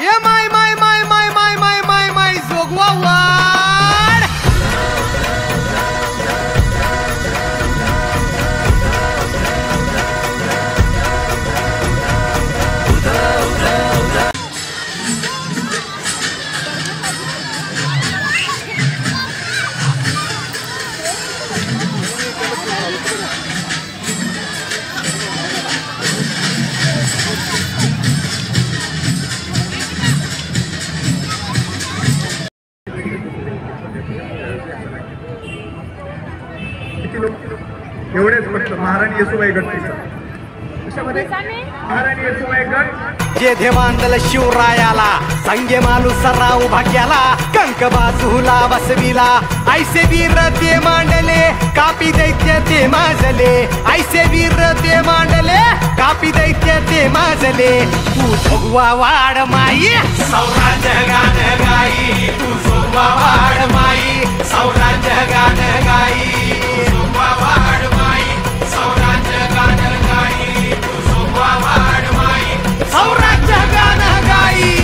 ये माय माय माय माय माय माय माय माय जोगवा वाड एवढेच फक्त महाराणी येसूबाई गट महाराणी येसूबाई गट जे देवांदल शिवरायाला संगे मालू सराव भाग्याला कंक बाजूला बसविला ऐसे वीर ते मांडले कापी दैत्य ते माजले ऐसे वीर ते मांडले कापी दैत्य ते माजले तू जोगवा वाड माई सौराज्य गान गाई तू जोगवा वाड माई सौराज्य गान गाई जोगवा वाड माई सौराज्य गान गाई तू जोगवा वाड माई सौराज्य गान गाई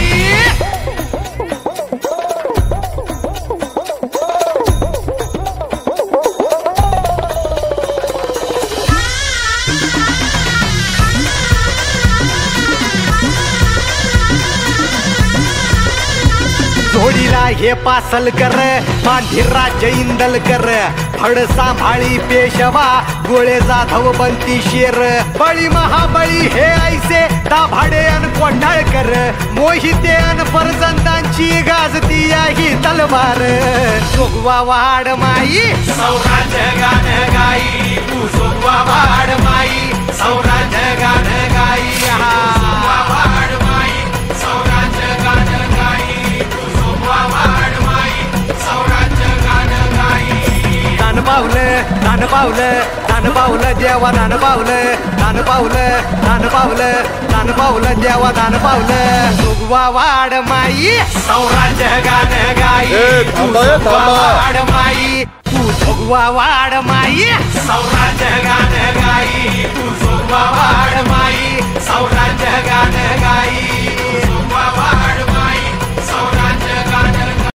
जोडीला हे पासल कर मांढिरा जैंदल कर फड सांभाळी पेशवा गोळे जाधव बनती शेर बळी महाबळी हे ऐसे दाभाडे अन कोंढाळकर मोहिते अन फरजंदांची गाजती ही तलवार जोगवा वाड माई सौराज्य गान गाई तू जोगवा वाड माई सौराज्य गान गाई जोगवा वाड माई सौराज्य गान गाई तू जोगवा वाड माई सौराज्य गान गाई दान पावलं दान पावलं दान पावलं देवा दान पावलं दान पावलं दान पावलं दान पावलं देवा दान पावलं जोगवा वाड माई सौराज्य गान गाई तू जोगवा वाड माई तू जोगवा वाड माई सौराज्य गान गाई तू जोगवा वाड माई सौराज्य गान गाई